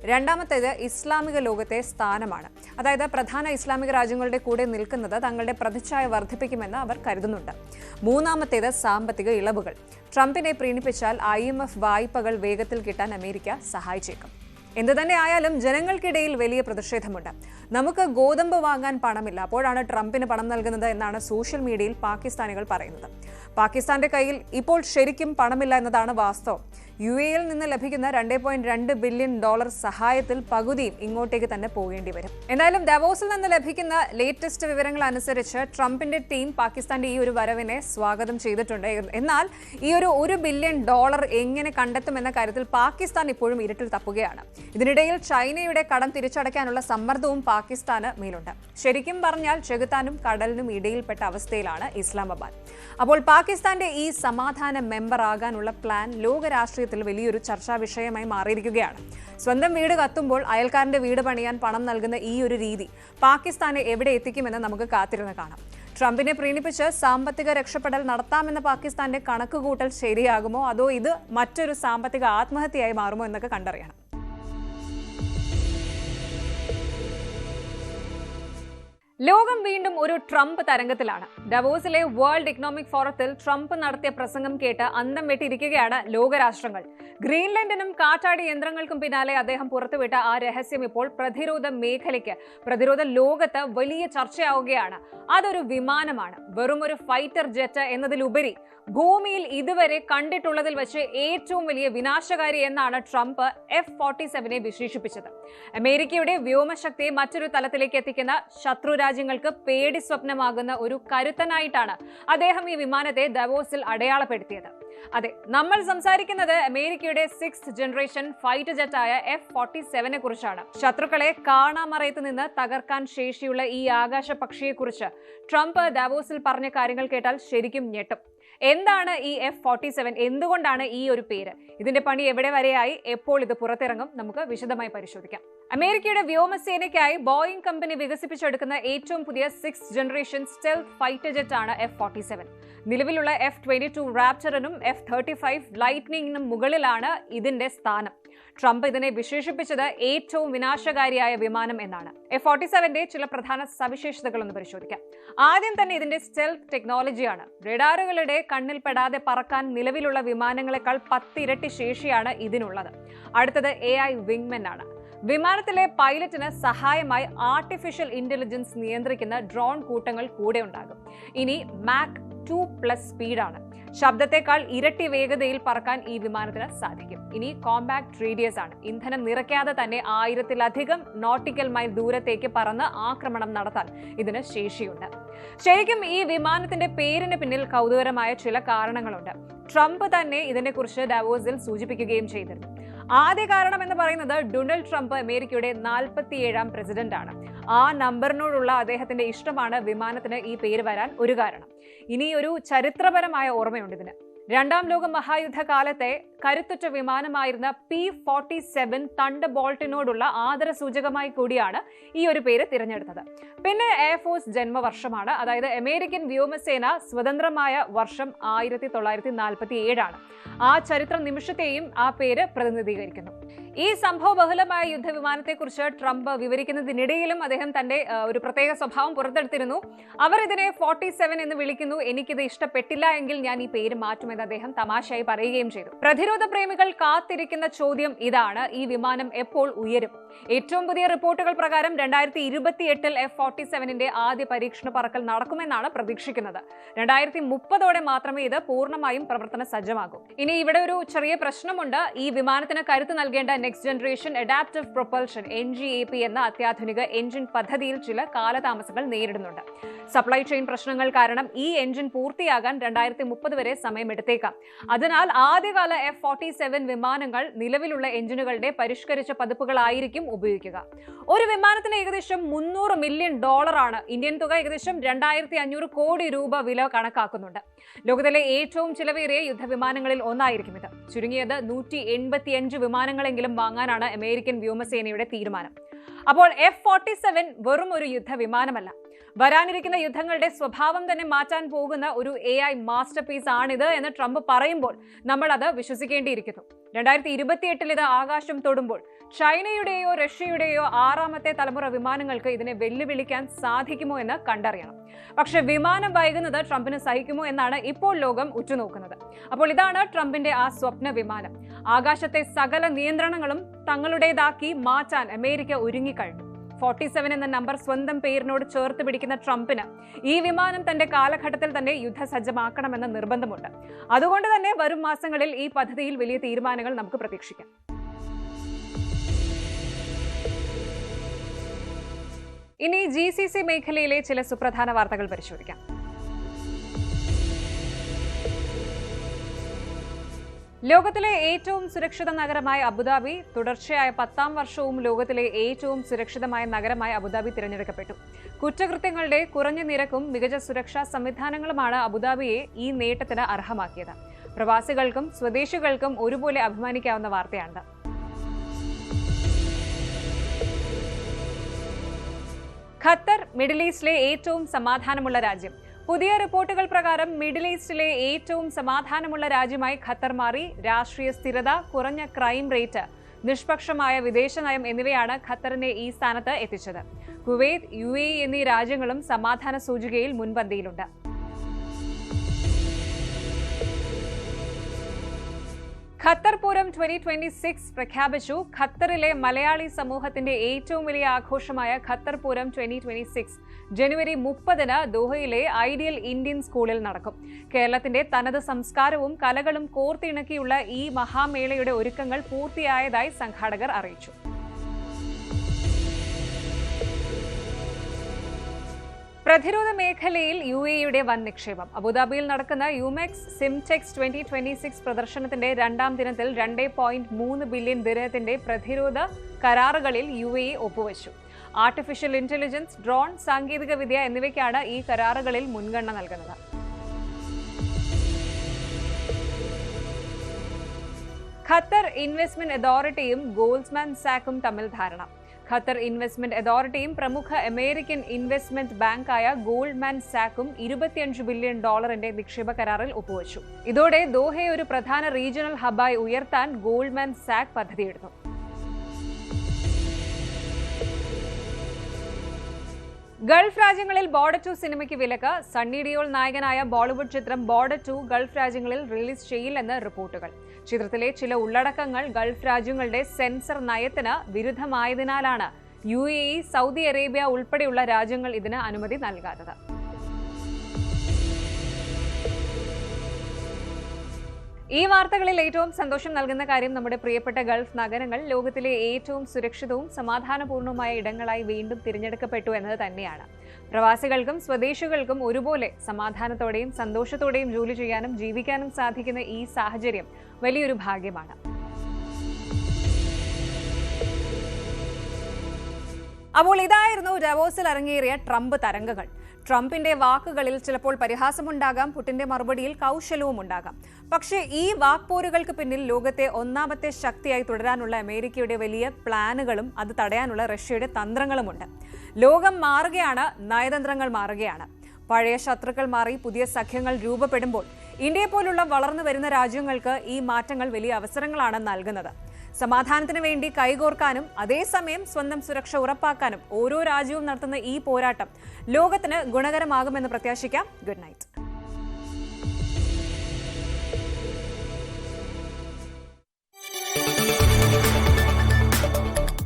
രണ്ടാമത്തേത് ഇസ്ലാമിക ലോകത്തെ സ്ഥാനമാണ്. അതായത് പ്രധാന ഇസ്ലാമിക രാജ്യങ്ങളുടെ കൂടെ നിൽക്കുന്നത് തങ്ങളുടെ പ്രതിച്ഛായ വർദ്ധിപ്പിക്കുമെന്ന് അവർ കരുതുന്നുണ്ട്. മൂന്നാമത്തേത് സാമ്പത്തിക ഇളവുകൾ. ട്രംപിനെ പ്രീണിപ്പിച്ചാൽ IMF വായ്പകൾ വേഗത്തിൽ കിട്ടാൻ അമേരിക്ക സഹായിച്ചേക്കും. എന്തുതന്നെ ആയാലും ജനങ്ങൾക്കിടയിൽ വലിയ പ്രതിഷേധമുണ്ട്. നമുക്ക് ഗോതമ്പ് വാങ്ങാൻ പണമില്ല, അപ്പോഴാണ് ട്രംപിന് പണം നൽകുന്നത് എന്നാണ് സോഷ്യൽ മീഡിയയിൽ പാകിസ്ഥാനികൾ പറയുന്നത്. പാകിസ്ഥാന്റെ കയ്യിൽ ഇപ്പോൾ ശരിക്കും പണമില്ല എന്നതാണ് വാസ്തവം. UAE-ൽ നിന്ന് ലഭിക്കുന്ന $2.2 ബില്യൺ സഹായത്തിൽ പകുതിയും ഇങ്ങോട്ടേക്ക് തന്നെ പോകേണ്ടി വരും. എന്തായാലും ദാവോസിൽ നിന്ന് ലഭിക്കുന്ന ലേറ്റസ്റ്റ് വിവരങ്ങൾ അനുസരിച്ച് ട്രംപിന്റെ ടീം പാകിസ്ഥാന്റെ ഈ ഒരു വരവിനെ സ്വാഗതം ചെയ്തിട്ടുണ്ട്. എന്നാൽ ഈ $1 ബില്യൺ എങ്ങനെ കണ്ടെത്തുമെന്ന കാര്യത്തിൽ പാകിസ്ഥാൻ ഇപ്പോഴും ഇരുട്ടിൽ തപ്പുകയാണ്. ഇതിനിടയിൽ ചൈനയുടെ കടം തിരിച്ചടയ്ക്കാനുള്ള സമ്മർദ്ദവും പാകിസ്ഥാന് മേലുണ്ട്. ശരിക്കും പറഞ്ഞാൽ ചെകുത്താനും കടലിനും ഇടയിൽപ്പെട്ട അവസ്ഥയിലാണ് ഇസ്ലാമാബാദ്. അപ്പോൾ പാകിസ്ഥാന്റെ ഈ സമാധാന മെമ്പർ ആകാനുള്ള പ്ലാൻ ലോകരാഷ്ട്രീയത്തിൽ വലിയൊരു ചർച്ചാ വിഷയമായി മാറിയിരിക്കുകയാണ്. സ്വന്തം വീട് കത്തുമ്പോൾ അയൽക്കാരന്റെ വീട് പണിയാൻ പണം നൽകുന്ന ഈ ഒരു രീതി പാകിസ്ഥാനെ എവിടെ എത്തിക്കുമെന്ന് നമുക്ക് കാത്തിരുന്ന് കാണാം. ട്രംപിനെ പ്രീണിപ്പിച്ച് സാമ്പത്തിക രക്ഷപ്പെടൽ നടത്താമെന്ന പാകിസ്ഥാന്റെ കണക്കുകൂട്ടൽ ശരിയാകുമോ അതോ ഇത് മറ്റൊരു സാമ്പത്തിക ആത്മഹത്യയായി മാറുമോ എന്നൊക്കെ കണ്ടറിയണം. ലോകം വീണ്ടും ഒരു ട്രംപ് തരംഗത്തിലാണ്. ഡവോസിലെ വേൾഡ് എക്കണോമിക് ഫോറത്തിൽ ട്രംപ് നടത്തിയ പ്രസംഗം കേട്ട് അന്തം വെട്ടിയിരിക്കുകയാണ് ലോകരാഷ്ട്രങ്ങൾ. ഗ്രീൻലൻഡിനും കാറ്റാടി യന്ത്രങ്ങൾക്കും പിന്നാലെ അദ്ദേഹം പുറത്തുവിട്ട ആ രഹസ്യം ഇപ്പോൾ പ്രതിരോധ മേഖലയ്ക്ക്, പ്രതിരോധ ലോകത്ത് വലിയ ചർച്ചയാവുകയാണ്. അതൊരു വിമാനമാണ്, വെറും ഒരു ഫൈറ്റർ ജെറ്റ് എന്നതിലുപരി ഭൂമിയിൽ ഇതുവരെ കണ്ടിട്ടുള്ളതിൽ വെച്ച് ഏറ്റവും വലിയ വിനാശകാരി എന്നാണ് ട്രംപ് F-47 വിശേഷിപ്പിച്ചത്. അമേരിക്കയുടെ വ്യോമശക്തിയെ മറ്റൊരു തലത്തിലേക്ക് എത്തിക്കുന്ന ശത്രു രാജ്യങ്ങൾക്ക് പേടി സ്വപ്നമാകുന്ന ഒരു കരുത്തനായിട്ടാണ് അദ്ദേഹം ഈ വിമാനത്തെ ദവോസിൽ അടയാളപ്പെടുത്തിയത്. അതെ, നമ്മൾ സംസാരിക്കുന്നത് അമേരിക്കയുടെ 6th ജനറേഷൻ ഫൈറ്റർ ജെറ്റായ F-47 കുറിച്ചാണ്. ശത്രുക്കളെ കാണാമറയത്ത് നിന്ന് തകർക്കാൻ ശേഷിയുള്ള ഈ ആകാശ പക്ഷിയെക്കുറിച്ച് ട്രംപ് ദവോസിൽ പറഞ്ഞ കാര്യങ്ങൾ കേട്ടാൽ ശരിക്കും ഞെട്ടും. എന്താണ് ഈ F-47? എന്തുകൊണ്ടാണ് ഈ ഒരു പേര്? ഇതിന്റെ പണി എവിടെ വരെയായി? എപ്പോൾ ഇത് പുറത്തിറങ്ങും? നമുക്ക് വിശദമായി പരിശോധിക്കാം. അമേരിക്കയുടെ വ്യോമസേനയ്ക്കായി ബോയിങ് കമ്പനി വികസിപ്പിച്ചെടുക്കുന്ന ഏറ്റവും പുതിയ 6th generation stealth fighter jet ആണ് F-47. നിലവിലുള്ള F-22 റാപ്റ്ററിനും F-35 ലൈറ്റ്നിങ്ങിനും മുകളിലാണ് ഇതിന്റെ സ്ഥാനം. ട്രംപ് ഇതിനെ വിശേഷിപ്പിച്ചത് ഏറ്റവും വിനാശകാരിയായ വിമാനം എന്നാണ്. F-47ന്റെ ചില പ്രധാന സവിശേഷതകൾ ഒന്ന് പരിശോധിക്കാം. ആദ്യം തന്നെ ഇതിന്റെ സ്റ്റെൽത്ത് ടെക്നോളജിയാണ്. റഡാറുകളുടെ കണ്ണിൽപ്പെടാതെ പറക്കാൻ നിലവിലുള്ള വിമാനങ്ങളെക്കാൾ 10 ഇരട്ടി ശേഷിയാണ് ഇതിനുള്ളത്. അടുത്തത് AI വിങ്മെൻ ആണ്. വിമാനത്തിലെ പൈലറ്റിന് സഹായമായി ആർട്ടിഫിഷ്യൽ ഇന്റലിജൻസ് നിയന്ത്രിക്കുന്ന ഡ്രോൺ കൂട്ടങ്ങൾ കൂടെ ഉണ്ടാകും. ഇനി മാക് 2+ സ്പീഡാണ്. ശബ്ദത്തെക്കാൾ ഇരട്ടി വേഗതയിൽ പറക്കാൻ ഈ വിമാനത്തിന് സാധിക്കും. ഇനി കോമ്പാക്ട് റേഡിയസ് ആണ്. ഇന്ധനം നിറയ്ക്കാതെ തന്നെ 1000-ലധികം നോട്ടിക്കൽ മൈൽ ദൂരത്തേക്ക് പറന്ന് ആക്രമണം നടത്താൻ ഇതിന് ശേഷിയുണ്ട്. ശരിക്കും ഈ വിമാനത്തിന്റെ പേരിന് പിന്നിൽ കൗതുകരമായ ചില കാരണങ്ങളുണ്ട്. ട്രംപ് തന്നെ ഇതിനെക്കുറിച്ച് ഡാവോസിൽ സൂചിപ്പിക്കുകയും ചെയ്തിരുന്നു. ആദ്യ കാരണം എന്ന് പറയുന്നത് ഡൊണാൾഡ് ട്രംപ് അമേരിക്കയുടെ 47ാം പ്രസിഡന്റ് ആണ്. ആ നമ്പറിനോടുള്ള അദ്ദേഹത്തിന്റെ ഇഷ്ടമാണ് വിമാനത്തിന് ഈ പേര് വരാൻ ഒരു കാരണം. ഇനി ഒരു ചരിത്രപരമായ ഓർമ്മയുണ്ട് ഇതിന്. 2ാം ലോക മഹായുദ്ധ കാലത്തെ കരുത്തുറ്റ വിമാനമായിരുന്ന P-47 തണ്ടർബോൾട്ടിനോടുള്ള ആദരസൂചകമായി കൂടിയാണ് ഈ ഒരു പേര് തിരഞ്ഞെടുത്തത്. പിന്നെ എയർഫോഴ്സ് ജന്മവർഷമാണ്, അതായത് അമേരിക്കൻ വ്യോമസേന സ്വതന്ത്രമായ വർഷം 1947 ആ ചരിത്ര നിമിഷത്തെയും ആ പേര് പ്രതിനിധീകരിക്കുന്നു. ഈ സംഭവബഹുലമായ യുദ്ധവിമാനത്തെക്കുറിച്ച് ട്രംപ് വിവരിക്കുന്നതിനിടയിലും അദ്ദേഹം തന്റെ ഒരു പ്രത്യേക സ്വഭാവം പുറത്തെടുത്തിരുന്നു. അവർ ഇതിനെ 47 എന്ന് വിളിക്കുന്നു, എനിക്കിത് ഇഷ്ടപ്പെട്ടില്ല എങ്കിൽ ഞാൻ ഈ പേര് മാറ്റുമെന്ന് അദ്ദേഹം തമാശയായി പറയുകയും ചെയ്തു. പ്രതിരോധ പ്രേമികൾ കാത്തിരിക്കുന്ന ചോദ്യം ഇതാണ്: ഈ വിമാനം എപ്പോൾ ഉയരും? ഏറ്റവും പുതിയ റിപ്പോർട്ടുകൾ പ്രകാരം 2028 F-47ന്റെ ആദ്യ പരീക്ഷണ പറക്കൽ നടക്കുമെന്നാണ് പ്രതീക്ഷിക്കുന്നത്. 2030 മാത്രമേ ഇത് പൂർണ്ണമായും പ്രവർത്തന സജ്ജമാകൂ. ഇനി ഇവിടെ ഒരു ചെറിയ പ്രശ്നമുണ്ട്. ഈ വിമാനത്തിന് കരുത്ത് നൽകേണ്ട next generation adaptive propulsion NGAP എന്ന അത്യാധുനിക എഞ്ചിൻ പദ്ധതിയിൽ ചില കാലതാമസങ്ങൾ നേരിടുന്നുണ്ട്. സപ്ലൈ ചെയിൻ പ്രശ്നങ്ങൾ കാരണം ഈ എഞ്ചിൻ പൂർത്തിയാകാൻ 2030 വരെ സമയമെടുത്തേക്കാം. അതിനാൽ ആദ്യകാല F-47 വിമാനങ്ങൾ നിലവിലുള്ള എഞ്ചിനുകളുടെ പരിഷ്കരിച്ച പതിപ്പുകളായിരിക്കും ഉപയോഗിക്കുക. ഒരു വിമാനത്തിന് ഏകദേശം $300 മില്യൺ ആണ്, ഇന്ത്യൻ തുക ഏകദേശം 2500 കോടി രൂപ വില കണക്കാക്കുന്നുണ്ട്. ലോകത്തിലെ ഏറ്റവും ചിലവേറിയ യുദ്ധവിമാനങ്ങളിൽ ഒന്നായിരിക്കും ഇത്. ചുരുങ്ങിയത് 185 വിമാനങ്ങളെങ്കിലും വാങ്ങാനാണ് അമേരിക്കൻ വ്യോമസേനയുടെ തീരുമാനം. അപ്പോൾ F-47 വെറും ഒരു യുദ്ധവിമാനമല്ല, വരാനിരിക്കുന്ന യുദ്ധങ്ങളുടെ സ്വഭാവം തന്നെ മാറ്റാൻ പോകുന്ന ഒരു AI മാസ്റ്റർ പീസ് ആണിത് എന്ന് ട്രംപ് പറയുമ്പോൾ നമ്മൾ അത് വിശ്വസിക്കേണ്ടിയിരിക്കുന്നു. 2028 ഇത് ആകാശം തൊടുമ്പോൾ ചൈനയുടെയോ റഷ്യയുടെയോ 6ാമത്തെ തലമുറ വിമാനങ്ങൾക്ക് ഇതിനെ വെല്ലുവിളിക്കാൻ സാധിക്കുമോ എന്ന് കണ്ടറിയണം. പക്ഷെ വിമാനം വൈകുന്നത് ട്രംപിന് സഹിക്കുമോ എന്നാണ് ഇപ്പോൾ ലോകം ഉറ്റുനോക്കുന്നത്. അപ്പോൾ ഇതാണ് ട്രംപിന്റെ ആ സ്വപ്ന വിമാനം. ആകാശത്തെ സകല നിയന്ത്രണങ്ങളും തങ്ങളുടേതാക്കി മാറ്റാൻ അമേരിക്ക ഒരുങ്ങിക്കഴിഞ്ഞു. 47 എന്ന നമ്പർ സ്വന്തം പേരിനോട് ചേർത്ത് പിടിക്കുന്ന ട്രംപിന് ഈ വിമാനം തന്റെ കാലഘട്ടത്തിൽ തന്നെ യുദ്ധസജ്ജമാക്കണമെന്ന നിർബന്ധമുണ്ട്. അതുകൊണ്ട് തന്നെ വരും മാസങ്ങളിൽ ഈ പദ്ധതിയിൽ വലിയ തീരുമാനങ്ങൾ നമുക്ക് പ്രതീക്ഷിക്കാം. ഇനി GCC മേഖലയിലെ ചില സുപ്രധാന വാർത്തകൾ പരിശോധിക്കാം. ലോകത്തിലെ ഏറ്റവും സുരക്ഷിത നഗരമായ അബുദാബി തുടർച്ചയായ 10ാം വർഷവും ലോകത്തിലെ ഏറ്റവും സുരക്ഷിതമായ നഗരമായി അബുദാബി തിരഞ്ഞെടുക്കപ്പെട്ടു. കുറ്റകൃത്യങ്ങളുടെ കുറഞ്ഞ നിരക്കും മികച്ച സുരക്ഷാ സംവിധാനങ്ങളുമാണ് അബുദാബിയെ ഈ നേട്ടത്തിന് അർഹമാക്കിയത്. പ്രവാസികൾക്കും സ്വദേശികൾക്കും ഒരുപോലെ അഭിമാനിക്കാവുന്ന വാർത്തയാണ്. ഖത്തർ മിഡിൽ ഈസ്റ്റിലെ ഏറ്റവും സമാധാനമുള്ള രാജ്യം. പുതിയ റിപ്പോർട്ടുകൾ പ്രകാരം മിഡിൽ ഈസ്റ്റിലെ ഏറ്റവും സമാധാനമുള്ള രാജ്യമായി ഖത്തർ മാറി. രാഷ്ട്രീയ സ്ഥിരത, കുറഞ്ഞ ക്രൈം റേറ്റ്, നിഷ്പക്ഷമായ വിദേശ നയം എന്നിവയാണ് ഖത്തറിനെ ഈ സ്ഥാനത്ത് എത്തിച്ചത്. കുവൈത്ത്, UAE എന്നീ രാജ്യങ്ങളും സമാധാന സൂചികയിൽ മുൻപന്തിയിലുണ്ട്. ഖത്തർ പൂരം 2026 പ്രഖ്യാപിച്ചു. ഖത്തറിലെ മലയാളി സമൂഹത്തിന്റെ ഏറ്റവും വലിയ ആഘോഷമായ ഖത്തർ പൂരം 2026 ജനുവരി 30 ദോഹയിലെ ഐഡിയൽ ഇന്ത്യൻ സ്കൂളിൽ നടക്കും. കേരളത്തിന്റെ തനത് സംസ്കാരവും കലകളും കോർത്തിണക്കിയുള്ള ഈ മഹാമേളയുടെ ഒരുക്കങ്ങൾ പൂർത്തിയായതായി സംഘാടകർ അറിയിച്ചു. പ്രതിരോധ മേഖലയിൽ UAEയുടെ വൻ നിക്ഷേപം. അബുദാബിയിൽ നടക്കുന്ന യുമെക്സ് സിംടെക്സ് 2026 പ്രദർശനത്തിന്റെ 2ാം ദിനത്തിൽ 2.3 ബില്യൺ ദിർഹത്തിന്റെ പ്രതിരോധ കരാറുകളിൽ UAE ഒപ്പുവച്ചു. ആർട്ടിഫിഷ്യൽ ഇന്റലിജൻസ്, ഡ്രോൺ സാങ്കേതികവിദ്യ എന്നിവയ്ക്കാണ് ഈ കരാറുകളിൽ മുൻഗണന നൽകുന്നത്. ഖത്തർ ഇൻവെസ്റ്റ്മെന്റ് അതോറിറ്റിയും ഗോൾഡ്മാൻ സാക്കും തമ്മിൽ ധാരണ. ഖത്തർ ഇൻവെസ്റ്റ്മെന്റ് അതോറിറ്റിയും പ്രമുഖ അമേരിക്കൻ ഇൻവെസ്റ്റ്മെന്റ് ബാങ്കായ ഗോൾഡ്മാൻ സാക്കും $25 ബില്യൺ നിക്ഷേപ കരാറിൽ ഒപ്പുവച്ചു. ഇതോടെ ദോഹയെ ഒരു പ്രധാന റീജിയണൽ ഹബ്ബായി ഉയർത്താൻ ഗോൾഡ്മാൻ സാക്ക് പദ്ധതിയെടുത്തു. ഗൾഫ് രാജ്യങ്ങളിൽ ബോർഡർ 2 സിനിമയ്ക്ക് വിലക്ക്. സണ്ണി ഡിയോൾ നായകനായ ബോളിവുഡ് ചിത്രം ബോർഡർ 2 ഗൾഫ് രാജ്യങ്ങളിൽ റിലീസ് ചെയ്യില്ലെന്ന് റിപ്പോർട്ടുകൾ. ചിത്രത്തിലെ ചില ഉള്ളടക്കങ്ങൾ ഗൾഫ് രാജ്യങ്ങളുടെ സെൻസർ നയത്തിന് വിരുദ്ധമായതിനാലാണ് UAE, സൗദി അറേബ്യ ഉൾപ്പെടെയുള്ള രാജ്യങ്ങൾ ഇതിന് അനുമതി നൽകാത്തത്. ഈ വാർത്തകളിൽ ഏറ്റവും സന്തോഷം നൽകുന്ന കാര്യം നമ്മുടെ പ്രിയപ്പെട്ട ഗൾഫ് നഗരങ്ങൾ ലോകത്തിലെ ഏറ്റവും സുരക്ഷിതവും സമാധാനപൂർണവുമായ ഇടങ്ങളായി വീണ്ടും തിരഞ്ഞെടുക്കപ്പെട്ടു എന്നത് തന്നെയാണ്. പ്രവാസികൾക്കും സ്വദേശികൾക്കും ഒരുപോലെ സമാധാനത്തോടെയും സന്തോഷത്തോടെയും ജോലി ചെയ്യാനും ജീവിക്കാനും സാധിക്കുന്ന ഈ സാഹചര്യം വലിയൊരു ഭാഗ്യമാണ്. അപ്പോൾ ഇതായിരുന്നു ഡാവോസിൽ അരങ്ങേറിയ ട്രംപ് തരംഗങ്ങൾ. ട്രംപിന്റെ വാക്കുകളിൽ ചിലപ്പോൾ പരിഹാസമുണ്ടാകാം, പുടിന്റെ മറുപടിയിൽ കൗശലവും ഉണ്ടാകാം. പക്ഷേ ഈ വാക്പോരുകൾക്ക് പിന്നിൽ ലോകത്തെ ഒന്നാമത്തെ ശക്തിയായി തുടരാനുള്ള അമേരിക്കയുടെ വലിയ പ്ലാനുകളും അത് തടയാനുള്ള റഷ്യയുടെ തന്ത്രങ്ങളുമുണ്ട്. ലോകം മാറുകയാണ്, നയതന്ത്രങ്ങൾ മാറുകയാണ്. പഴയ ശത്രുക്കൾ മാറി പുതിയ സഖ്യങ്ങൾ രൂപപ്പെടുമ്പോൾ ഇന്ത്യയെ പോലുള്ള വളർന്നു വരുന്ന രാജ്യങ്ങൾക്ക് ഈ മാറ്റങ്ങൾ വലിയ അവസരങ്ങളാണ് നൽകുന്നത്. സമാധാനത്തിന് വേണ്ടി കൈകോർക്കാനും അതേസമയം സ്വന്തം സുരക്ഷ ഉറപ്പാക്കാനും ഓരോ രാജ്യവും നടത്തുന്ന ഈ പോരാട്ടം ലോകത്തിന് ഗുണകരമാകുമെന്ന് പ്രത്യാശിക്കാം. Good night.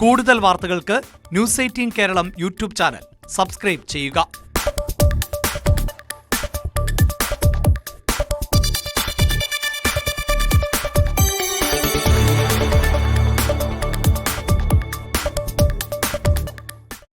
കൂടുതൽ വാർത്തകൾക്ക് news 18 Keralam YouTube channel subscribe ചെയ്യുക.